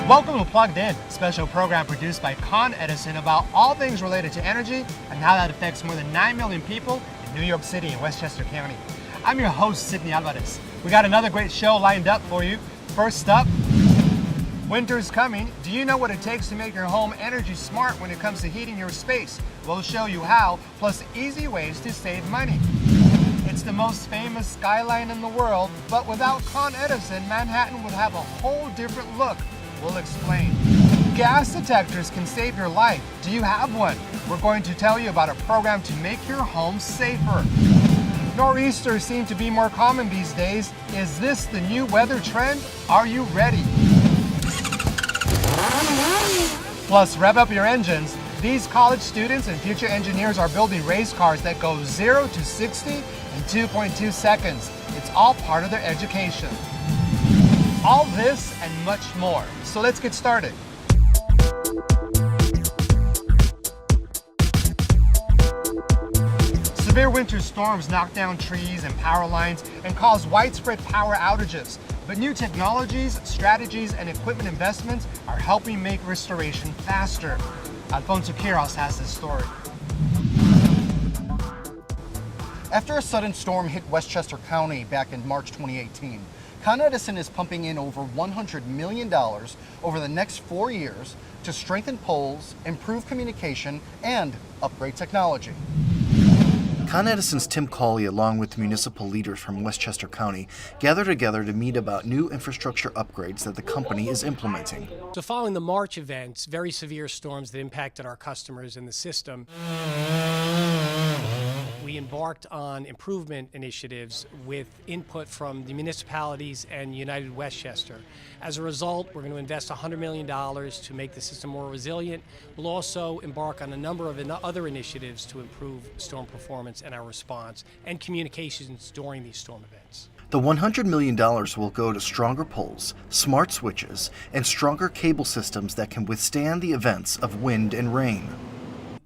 Welcome to Plugged In, a special program produced by Con Edison about all things related to energy and how that affects more than 9 million people in New York City and Westchester County. I'm your host, Sidney Alvarez. We got another great show lined up for you. First up, winter's coming. Do you know what it takes to make your home energy smart when it comes to heating your space? We'll show you how, plus easy ways to save money. It's the most famous skyline in the world, but without Con Edison, Manhattan would have a whole different look. We'll explain. Gas detectors can save your life. Do you have one? We're going to tell you about a program to make your home safer. Nor'easters seem to be more common these days. Is this the new weather trend? Are you ready? Plus, rev up your engines. These college students and future engineers are building race cars that go 0 to 60 in 2.2 seconds. It's all part of their education. All this and much more. So let's get started. Severe winter storms knock down trees and power lines and cause widespread power outages. But new technologies, strategies, and equipment investments are helping make restoration faster. Alfonso Quiroz has this story. After a sudden storm hit Westchester County back in March 2018, Con Edison is pumping in over $100 million over the next 4 years to strengthen poles, improve communication, and upgrade technology. Con Edison's Tim Cawley, along with municipal leaders from Westchester County, gather together to meet about new infrastructure upgrades that the company is implementing. So following the March events, very severe storms that impacted our customers in the system, we embarked on improvement initiatives with input from the municipalities and United Westchester. As a result, we're going to invest $100 million to make the system more resilient. We'll also embark on a number of other initiatives to improve storm performance and our response and communications during these storm events. The $100 million will go to stronger poles, smart switches, and stronger cable systems that can withstand the events of wind and rain.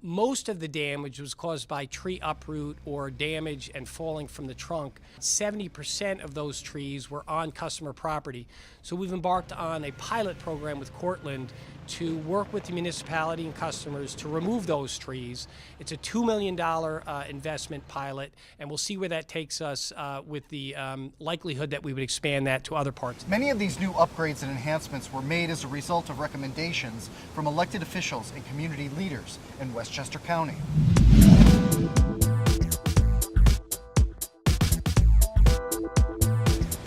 Most of the damage was caused by tree uproot or damage and falling from the trunk. 70% of those trees were on customer property. So we've embarked on a pilot program with Cortland to work with the municipality and customers to remove those trees. It's a $2 million investment pilot, and we'll see where that takes us with the likelihood that we would expand that to other parts. Many of these new upgrades and enhancements were made as a result of recommendations from elected officials and community leaders in Westchester County.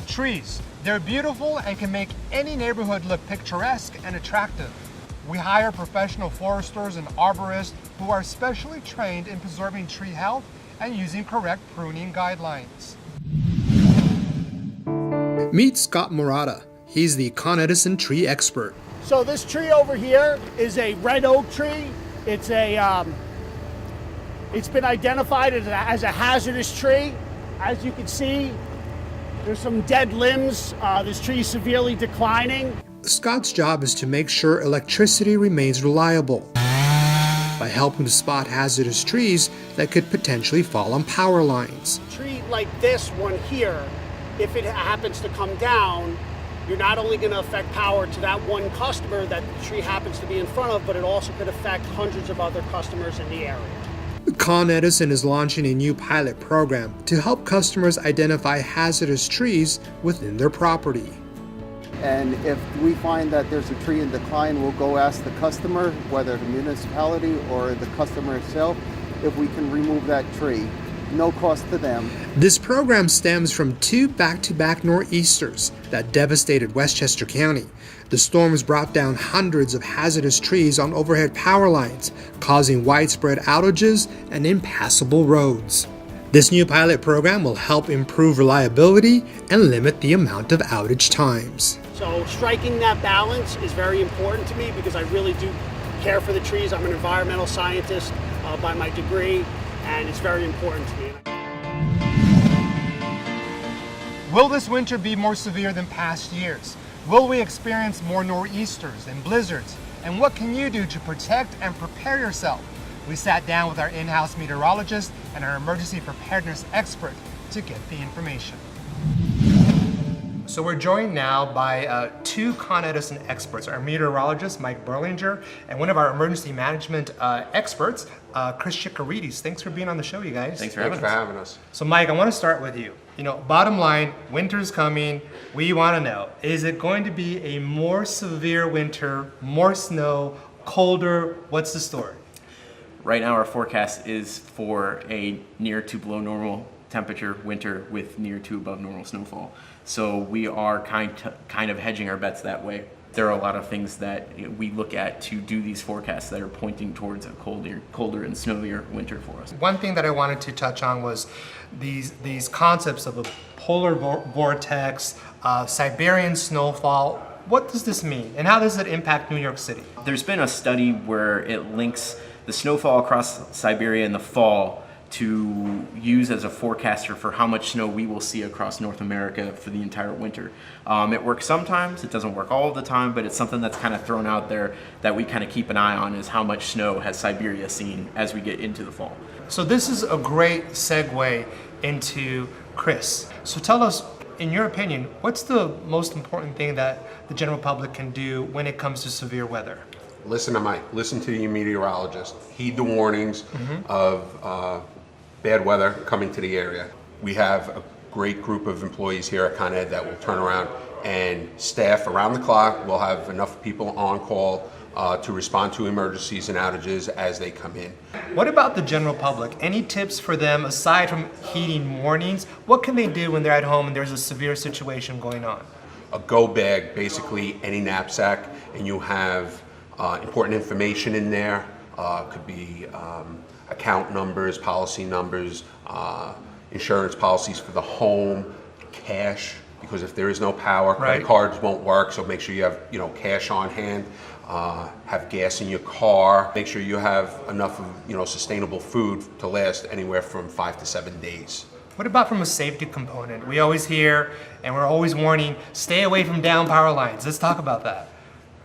Trees. They're beautiful and can make any neighborhood look picturesque and attractive. We hire professional foresters and arborists who are specially trained in preserving tree health and using correct pruning guidelines. Meet Scott Murata. He's the Con Edison tree expert. So this tree over here is a red oak tree. It's been identified as a hazardous tree. As you can see, there's some dead limbs. This tree is severely declining. Scott's job is to make sure electricity remains reliable by helping to spot hazardous trees that could potentially fall on power lines. A tree like this one here, if it happens to come down, you're not only going to affect power to that one customer that the tree happens to be in front of, but it also could affect hundreds of other customers in the area. Con Edison is launching a new pilot program to help customers identify hazardous trees within their property. And if we find that there's a tree in decline, we'll go ask the customer, whether the municipality or the customer itself, if we can remove that tree. No cost to them. This program stems from 2 back-to-back nor'easters that devastated Westchester County. The storms brought down hundreds of hazardous trees on overhead power lines, causing widespread outages and impassable roads. This new pilot program will help improve reliability and limit the amount of outage times. So striking that balance is very important to me because I really do care for the trees. I'm an environmental scientist by my degree, and it's very important to me. Will this winter be more severe than past years? Will we experience more nor'easters and blizzards? And what can you do to protect and prepare yourself? We sat down with our in-house meteorologist and our emergency preparedness expert to get the information. So we're joined now by two Con Edison experts, our meteorologist, Mike Berlinger, and one of our emergency management experts, Chris Shikarides. Thanks for being on the show, you guys. Thanks for having us. So Mike, I want to start with you. You know, bottom line, winter's coming. We want to know, is it going to be a more severe winter, more snow, colder? What's the story? Right now our forecast is for a near to below normal temperature winter with near to above normal snowfall. So we are kind of hedging our bets that way. There are a lot of things that we look at to do these forecasts that are pointing towards a colder and snowier winter for us. One thing that I wanted to touch on was these concepts of a polar vortex, Siberian snowfall. What does this mean, and how does it impact New York City? There's been a study where it links the snowfall across Siberia in the fall to use as a forecaster for how much snow we will see across North America for the entire winter. It works sometimes, it doesn't work all of the time, but it's something that's kind of thrown out there that we kind of keep an eye on, is how much snow has Siberia seen as we get into the fall. So this is a great segue into Chris. So tell us, in your opinion, what's the most important thing that the general public can do when it comes to severe weather? Listen to Mike, listen to your meteorologist. Heed the warnings of bad weather coming to the area. We have a great group of employees here at Con Ed that will turn around and staff around the clock. We'll have enough people on call to respond to emergencies and outages as they come in. What about the general public? Any tips for them aside from heeding warnings? What can they do when they're at home and there's a severe situation going on? A go bag, basically any knapsack, and you have important information in there. Could be account numbers, policy numbers, insurance policies for the home, cash, because if there is no power, credit cards won't work, so make sure you have cash on hand. Have gas in your car. Make sure you have enough of sustainable food to last anywhere from 5 to 7 days. What about from a safety component? We always hear, and we're always warning, stay away from down power lines. Let's talk about that.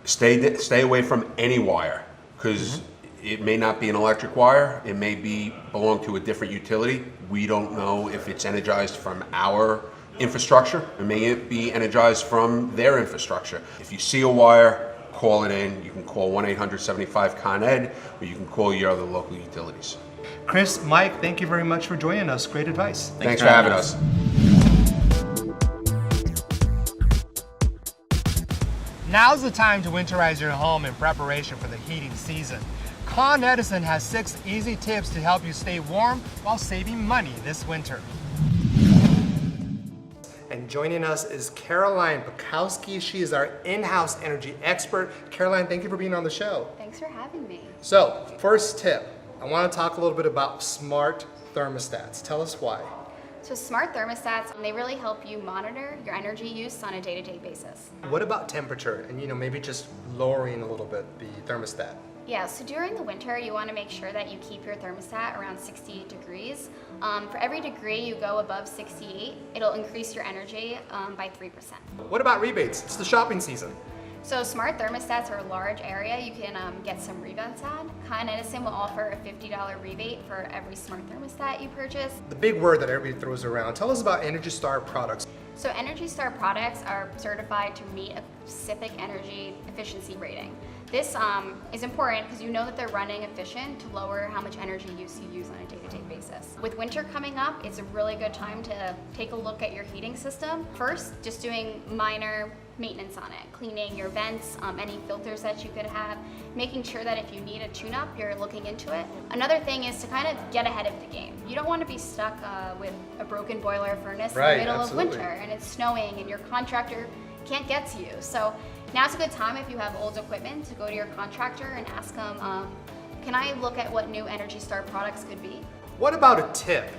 Stay away from any wire, because it may not be an electric wire. It may belong to a different utility. We don't know if it's energized from our infrastructure. It may be energized from their infrastructure. If you see a wire, call it in. You can call 1-800-75-CON-ED, or you can call your other local utilities. Chris, Mike, thank you very much for joining us. Great advice. Thanks for having us. Now's the time to winterize your home in preparation for the heating season. Con Edison has 6 easy tips to help you stay warm while saving money this winter. And joining us is Caroline Bukowski. She is our in-house energy expert. Caroline, thank you for being on the show. Thanks for having me. So, first tip, I want to talk a little bit about smart thermostats. Tell us why. So smart thermostats, they really help you monitor your energy use on a day-to-day basis. What about temperature and maybe just lowering a little bit the thermostat? Yeah, so during the winter, you want to make sure that you keep your thermostat around 68 degrees. For every degree you go above 68, it'll increase your energy by 3%. What about rebates? It's the shopping season. So smart thermostats are a large area you can get some rebates at. Con Edison will offer a $50 rebate for every smart thermostat you purchase. The big word that everybody throws around. Tell us about Energy Star products. So Energy Star products are certified to meet a specific energy efficiency rating. This is important because you know that they're running efficient to lower how much energy you use on a day-to-day basis. With winter coming up, it's a really good time to take a look at your heating system. First, just doing minor maintenance on it, cleaning your vents, any filters that you could have, making sure that if you need a tune-up, you're looking into it. Another thing is to kind of get ahead of the game. You don't want to be stuck with a broken boiler furnace in the middle of winter and it's snowing and your contractor can't get to you. So now's a good time, if you have old equipment, to go to your contractor and ask them, can I look at what new Energy Star products could be? What about a tip?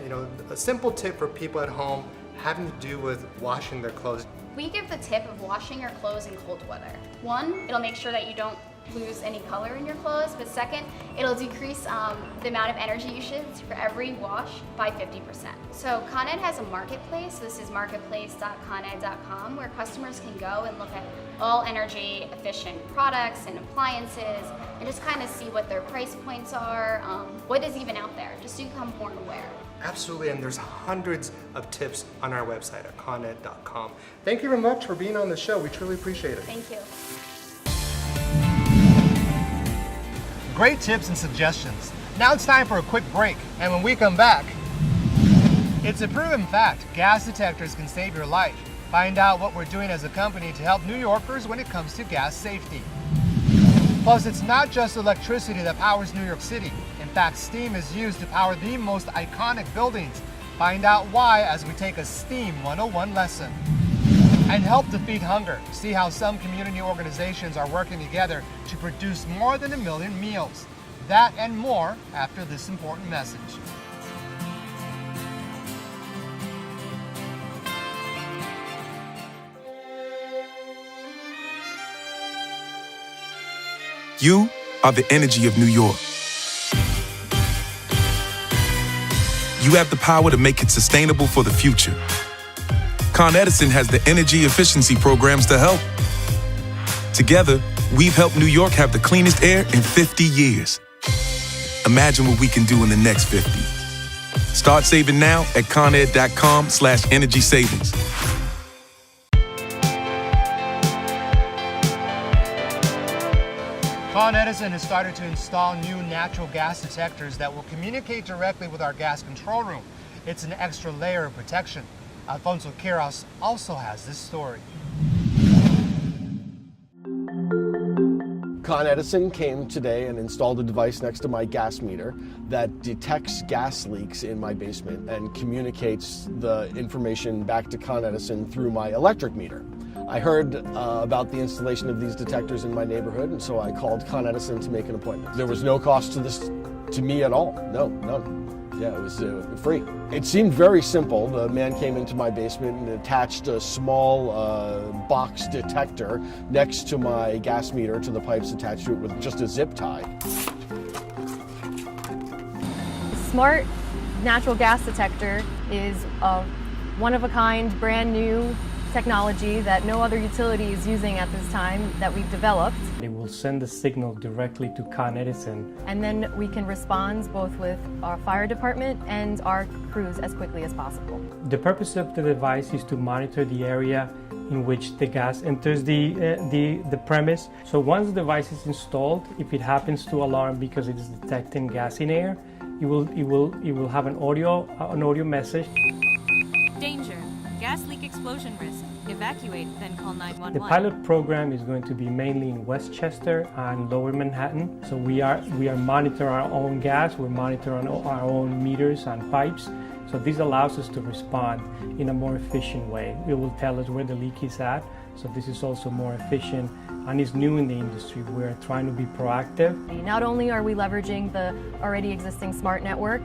A simple tip for people at home having to do with washing their clothes. We give the tip of washing your clothes in cold weather. One, it'll make sure that you don't lose any color in your clothes, but second, it'll decrease the amount of energy usage for every wash by 50%. So Con Ed has a marketplace. This is marketplace.coned.com, where customers can go and look at all energy efficient products and appliances and just kind of see what their price points are, what is even out there, just so you become more aware. Absolutely, and there's hundreds of tips on our website at coned.com. Thank you very much for being on the show. We truly appreciate it. Thank you. Great tips and suggestions. Now it's time for a quick break, and when we come back, it's a proven fact, gas detectors can save your life. Find out what we're doing as a company to help New Yorkers when it comes to gas safety. Plus, it's not just electricity that powers New York City. In fact, steam is used to power the most iconic buildings. Find out why as we take a STEAM 101 lesson. And help defeat hunger. See how some community organizations are working together to produce more than 1 million meals. That and more after this important message. You are the energy of New York. You have the power to make it sustainable for the future. Con Edison has the energy efficiency programs to help. Together, we've helped New York have the cleanest air in 50 years. Imagine what we can do in the next 50. Start saving now at coned.com/energy savings. Con Edison has started to install new natural gas detectors that will communicate directly with our gas control room. It's an extra layer of protection. Alfonso Quiroz also has this story. Con Edison came today and installed a device next to my gas meter that detects gas leaks in my basement and communicates the information back to Con Edison through my electric meter. I heard about the installation of these detectors in my neighborhood, and so I called Con Edison to make an appointment. There was no cost to me at all. No, none. Yeah, it was free. It seemed very simple. The man came into my basement and attached a small box detector next to my gas meter to the pipes attached to it with just a zip tie. Smart natural gas detector is a one-of-a-kind, brand new technology that no other utility is using at this time that we've developed. It will send the signal directly to Con Edison. And then we can respond both with our fire department and our crews as quickly as possible. The purpose of the device is to monitor the area in which the gas enters the premise. So once the device is installed, if it happens to alarm because it is detecting gas in air, it will have an audio message. Danger. Gas leak explosion risk. Evacuate, then call 911. The pilot program is going to be mainly in Westchester and Lower Manhattan. So we are monitoring our own gas, we're monitoring our own meters and pipes. So this allows us to respond in a more efficient way. It will tell us where the leak is at. So this is also more efficient and is new in the industry. We're trying to be proactive. Not only are we leveraging the already existing smart network,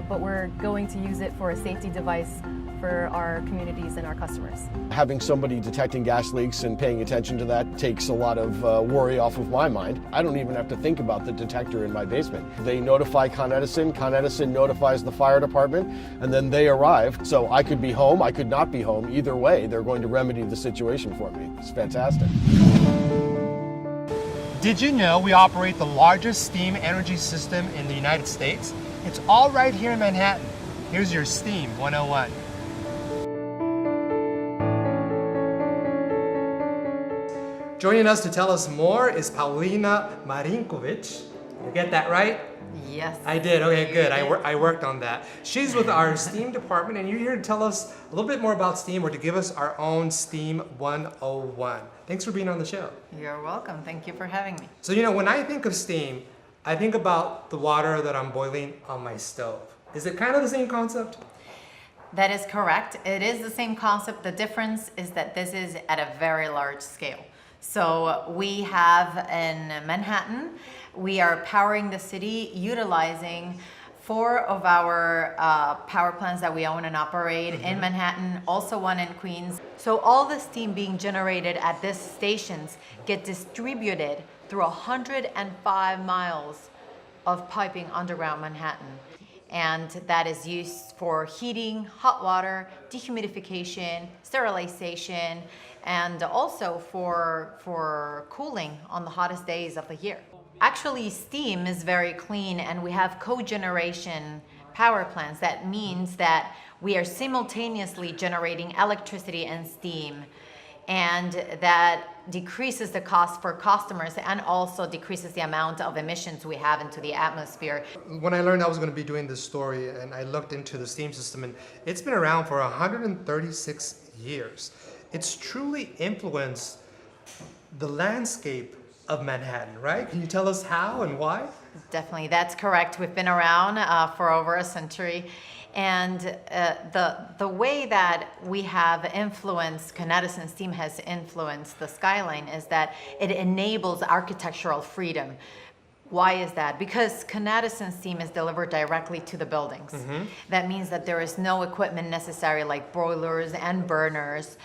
but we're going to use it for a safety device for our communities and our customers. Having somebody detecting gas leaks and paying attention to that takes a lot of worry off of my mind. I don't even have to think about the detector in my basement. They notify Con Edison notifies the fire department, and then they arrive. So I could be home, I could not be home. Either way, they're going to remedy the situation for me. It's fantastic. Did you know we operate the largest steam energy system in the United States? It's all right here in Manhattan. Here's your STEAM 101. Joining us to tell us more is Paulina Marinkovic. Did I get that right? Yes. I did. Okay, good. I worked on that. She's with our STEAM department, and you're here to tell us a little bit more about STEAM, or to give us our own STEAM 101. Thanks for being on the show. You're welcome. Thank you for having me. So, when I think of STEAM, I think about the water that I'm boiling on my stove. Is it kind of the same concept? That is correct. It is the same concept. The difference is that this is at a very large scale. So we have in Manhattan, we are powering the city utilizing 4 of our power plants that we own and operate in Manhattan, also one in Queens. So all the steam being generated at these stations get distributed through 105 miles of piping underground Manhattan. And that is used for heating, hot water, dehumidification, sterilization, and also for cooling on the hottest days of the year. Actually, steam is very clean, and we have cogeneration power plants. That means that we are simultaneously generating electricity and steam, and that decreases the cost for customers and also decreases the amount of emissions we have into the atmosphere. When I learned I was going to be doing this story and I looked into the steam system, and it's been around for 136 years. It's truly influenced the landscape of Manhattan, right? Can you tell us how and why? Definitely, that's correct. We've been around for over a century. And the way that we have influenced, Con Edison steam has influenced the skyline is that it enables architectural freedom. Why is that? Because Con Edison steam is delivered directly to the buildings. That means that there is no equipment necessary like boilers and burners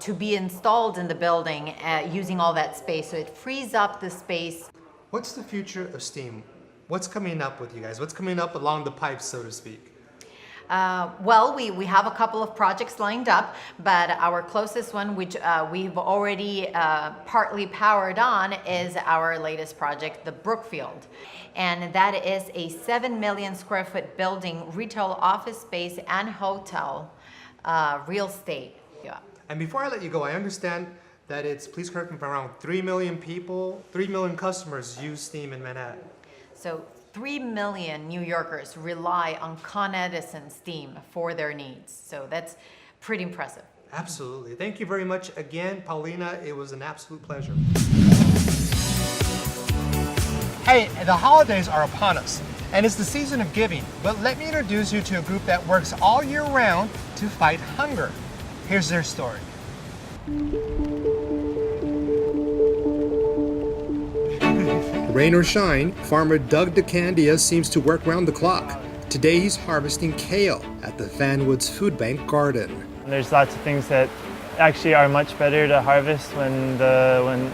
to be installed in the building using all that space. So it frees up the space. What's the future of steam? What's coming up with you guys? What's coming up along the pipes, so to speak? Well, we have a couple of projects lined up, but our closest one, which we've already partly powered on, is our latest project, the Brookfield. And that is a 7 million square foot building, retail office space and hotel real estate. Yeah. And before I let you go, I understand that it's, please correct me if I'm wrong, 3 million people, 3 million customers use steam in Manhattan. So 3 million New Yorkers rely on Con Edison steam for their needs. So that's pretty impressive. Absolutely. Thank you very much again, Paulina. It was an absolute pleasure. Hey, the holidays are upon us, and it's the season of giving, but let me introduce you to a group that works all year round to fight hunger. Here's their story. Rain or shine, farmer Doug DeCandia seems to work round the clock. Today he's harvesting kale at the Fanwoods Food Bank garden. There's lots of things that actually are much better to harvest when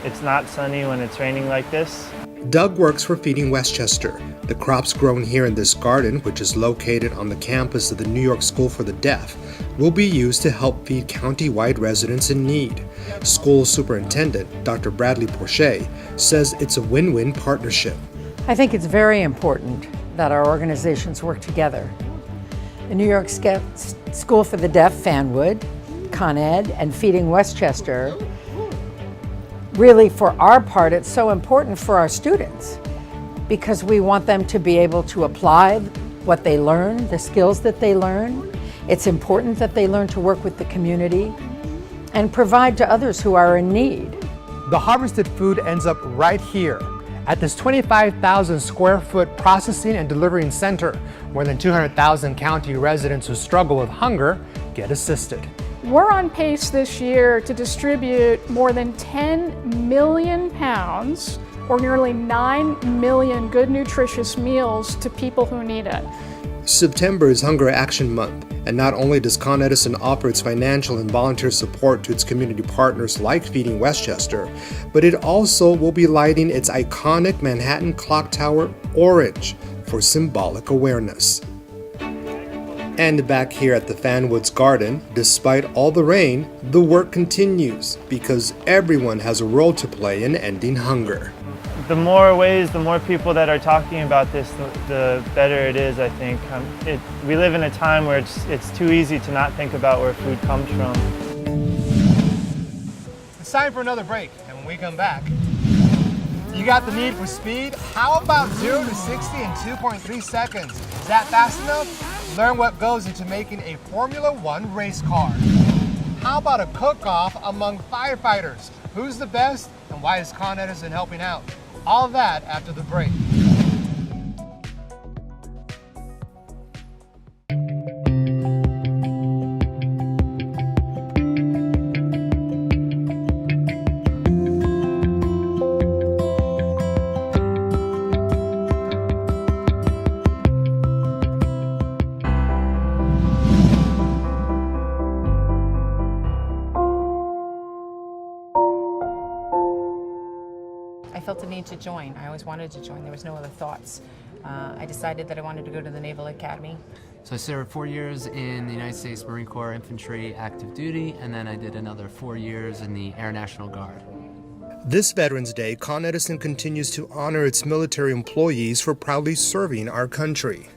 it's not sunny, when it's raining like this. Doug works for Feeding Westchester. The crops grown here in this garden, which is located on the campus of the New York School for the Deaf, will be used to help feed county-wide residents in need. School Superintendent Dr. Bradley Porcher says it's a win-win partnership. I think it's very important that our organizations work together. The New York School for the Deaf, Fanwood, Con Ed, and Feeding Westchester. Really, for our part, it's so important for our students because we want them to be able to apply what they learn, the skills that they learn. It's important that they learn to work with the community and provide to others who are in need. The harvested food ends up right here at this 25,000 square foot processing and delivering center. More than 200,000 county residents who struggle with hunger get assisted. We're on pace this year to distribute more than 10 million pounds, or nearly 9 million good nutritious meals to people who need it. September is Hunger Action Month, and not only does Con Edison offer its financial and volunteer support to its community partners like Feeding Westchester, but it also will be lighting its iconic Manhattan clock tower orange for symbolic awareness. And back here at the Fanwoods Garden, despite all the rain, the work continues because everyone has a role to play in ending hunger. The more ways, the more people that are talking about this, the better it is, I think. We live in a time where it's too easy to not think about where food comes from. It's time for another break, and when we come back, you got the need for speed? How about 0 to 60 in 2.3 seconds? Is that fast enough? Learn what goes into making a Formula One race car. How about a cook-off among firefighters? Who's the best, and why is Con Edison helping out? All that after the break. I felt the need to join. I always wanted to join. There was no other thoughts. I decided that I wanted to go to the Naval Academy. So I served 4 years in the United States Marine Corps Infantry active duty, and then I did another 4 years in the Air National Guard. This Veterans Day, Con Edison continues to honor its military employees for proudly serving our country.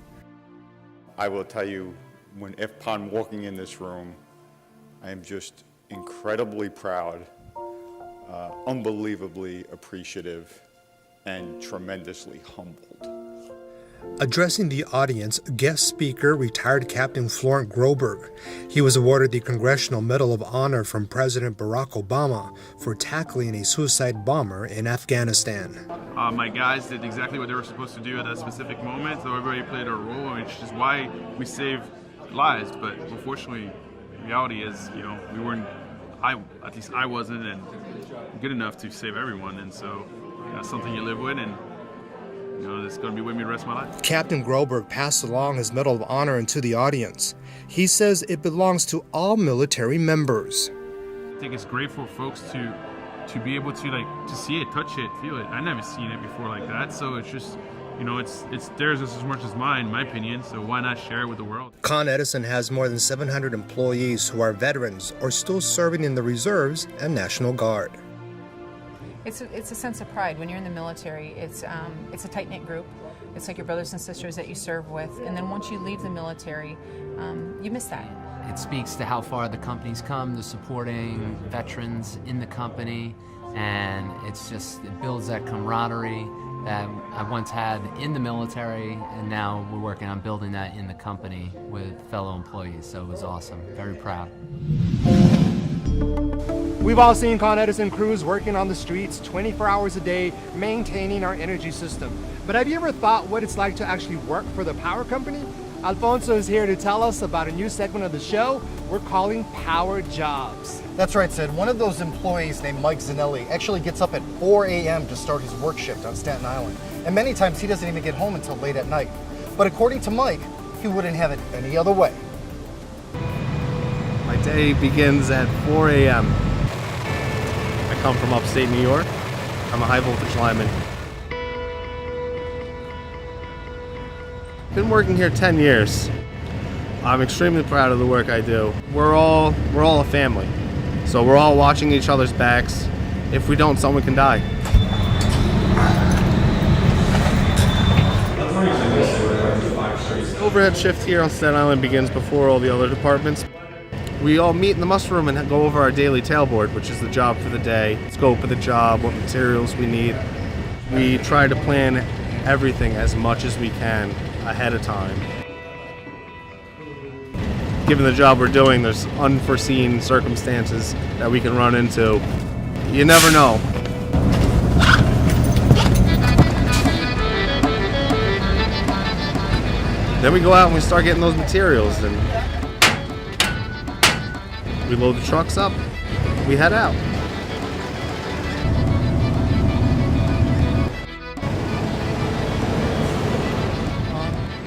I will tell you, upon walking in this room, I am just incredibly proud, unbelievably appreciative, and tremendously humbled. Addressing the audience, guest speaker, retired Captain Florent Groberg. He was awarded the Congressional Medal of Honor from President Barack Obama for tackling a suicide bomber in Afghanistan. My guys did exactly what they were supposed to do at that specific moment, so everybody played a role, which is why we saved lives. But unfortunately, the reality is, we weren't, at least I wasn't, and good enough to save everyone, and so that's something you live with, and it's going to be with me the rest of my life. Captain Groberg passed along his Medal of Honor into the audience. He says it belongs to all military members. I think it's great for folks to be able to see it, touch it, feel it. I never seen it before like that, so it's just, it's theirs as much as mine, in my opinion, so why not share it with the world? Con Edison has more than 700 employees who are veterans or still serving in the reserves and National Guard. It's a sense of pride. When you're in the military, it's a tight-knit group. It's like your brothers and sisters that you serve with, and then once you leave the military, you miss that. It speaks to how far the company's come, to supporting veterans in the company, and it builds that camaraderie that I once had in the military, and now we're working on building that in the company with fellow employees, so it was awesome. Very proud. We've all seen Con Edison crews working on the streets 24 hours a day, maintaining our energy system. But have you ever thought what it's like to actually work for the power company? Alfonso is here to tell us about a new segment of the show we're calling Power Jobs. That's right, Sid. One of those employees named Mike Zanelli actually gets up at 4 a.m. to start his work shift on Staten Island. And many times he doesn't even get home until late at night. But according to Mike, he wouldn't have it any other way. My day begins at 4 a.m. I come from upstate New York. I'm a high voltage lineman. Been working here 10 years. I'm extremely proud of the work I do. We're all a family. So we're all watching each other's backs. If we don't, someone can die. Overhead shift here on Staten Island begins before all the other departments. We all meet in the muster room and go over our daily tailboard, which is the job for the day, scope of the job, what materials we need. We try to plan everything as much as we can ahead of time. Given the job we're doing, there's unforeseen circumstances that we can run into. You never know. Then we go out and we start getting those materials, and we load the trucks up, we head out.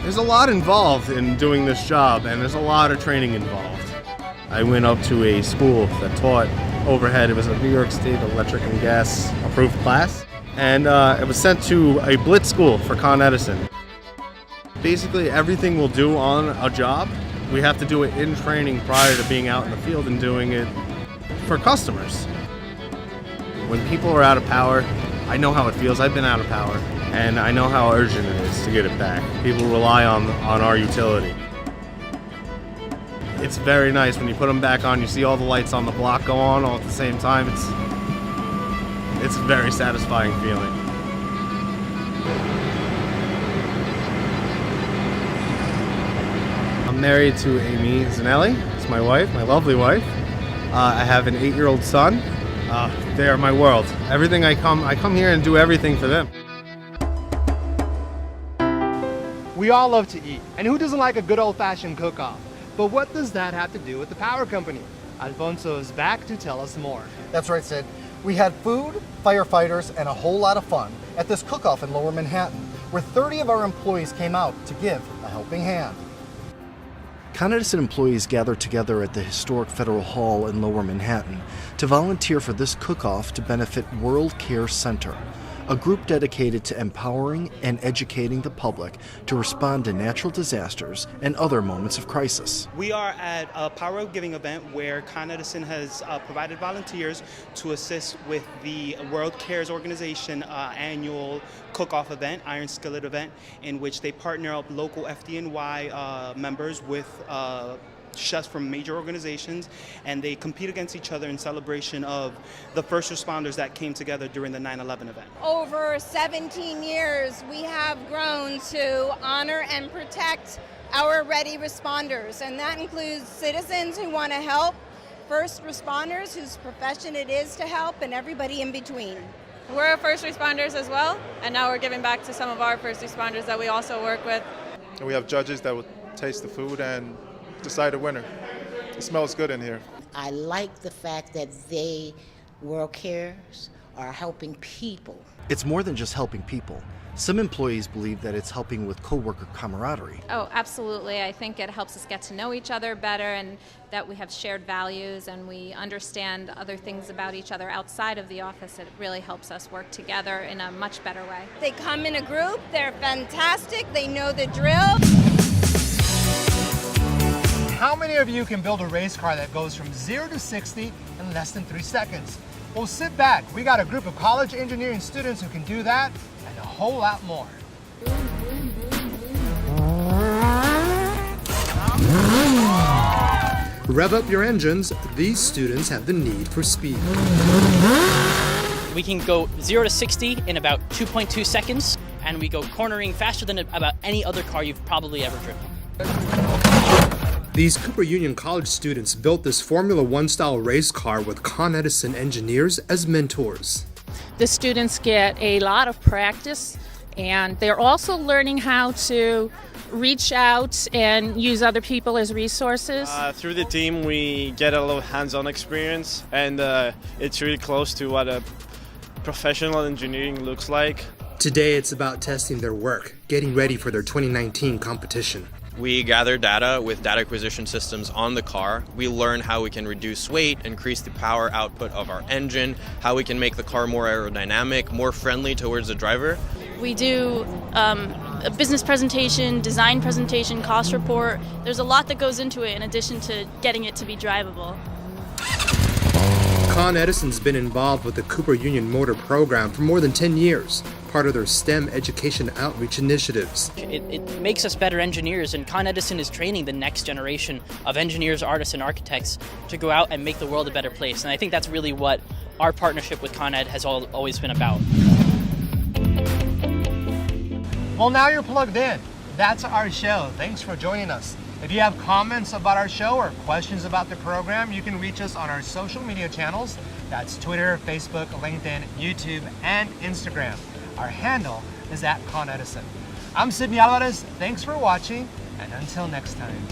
There's a lot involved in doing this job, and there's a lot of training involved. I went up to a school that taught overhead. It was a New York State electric and gas approved class, and it was sent to a blitz school for Con Edison. Basically, everything we'll do on a job, we have to do it in training prior to being out in the field and doing it for customers. When people are out of power, I know how it feels. I've been out of power, and I know how urgent it is to get it back. People rely on our utility. It's very nice when you put them back on, you see all the lights on the block go on all at the same time. It's a very satisfying feeling. I'm married to Amy Zanelli. It's my wife, my lovely wife. I have an 8-year-old son. They are my world. Everything I come here and do everything for them. We all love to eat, and who doesn't like a good old-fashioned cook-off? But what does that have to do with the power company? Alfonso is back to tell us more. That's right, Sid. We had food, firefighters, and a whole lot of fun at this cook-off in Lower Manhattan, where 30 of our employees came out to give a helping hand. Con Edison employees gathered together at the historic Federal Hall in Lower Manhattan to volunteer for this cook-off to benefit World Care Center, a group dedicated to empowering and educating the public to respond to natural disasters and other moments of crisis. We are at a power giving event where Con Edison has provided volunteers to assist with the World Cares Organization annual cook-off event, Iron Skillet event, in which they partner up local FDNY members with chefs from major organizations, and they compete against each other in celebration of the first responders that came together during the 9/11 event. Over 17 years, we have grown to honor and protect our ready responders, and that includes citizens who want to help, first responders whose profession it is to help, and everybody in between. We're first responders as well, and now we're giving back to some of our first responders that we also work with. And we have judges that will taste the food and decide a winner. It smells good in here. I like the fact that World Cares, are helping people. It's more than just helping people. Some employees believe that it's helping with coworker camaraderie. Oh, absolutely. I think it helps us get to know each other better, and that we have shared values and we understand other things about each other outside of the office. It really helps us work together in a much better way. They come in a group, they're fantastic, they know the drill. How many of you can build a race car that goes from 0 to 60 in less than 3 seconds? Well, sit back. We got a group of college engineering students who can do that and a whole lot more. Rev up your engines. These students have the need for speed. We can go 0 to 60 in about 2.2 seconds, and we go cornering faster than about any other car you've probably ever driven. These Cooper Union College students built this Formula One style race car with Con Edison engineers as mentors. The students get a lot of practice, and they're also learning how to reach out and use other people as resources. Through the team, we get a little hands-on experience, and it's really close to what a professional engineering looks like. Today, it's about testing their work, getting ready for their 2019 competition. We gather data with data acquisition systems on the car. We learn how we can reduce weight, increase the power output of our engine, how we can make the car more aerodynamic, more friendly towards the driver. We do a business presentation, design presentation, cost report. There's a lot that goes into it in addition to getting it to be drivable. Con Edison's been involved with the Cooper Union Motor program for more than 10 years, part of their STEM education outreach initiatives. It makes us better engineers, and Con Edison is training the next generation of engineers, artists, and architects to go out and make the world a better place. And I think that's really what our partnership with Con Ed has always been about. Well, now you're plugged in. That's our show. Thanks for joining us. If you have comments about our show or questions about the program, you can reach us on our social media channels. That's Twitter, Facebook, LinkedIn, YouTube, and Instagram. Our handle is @ConEdison. I'm Sidney Alvarez. Thanks for watching, and until next time.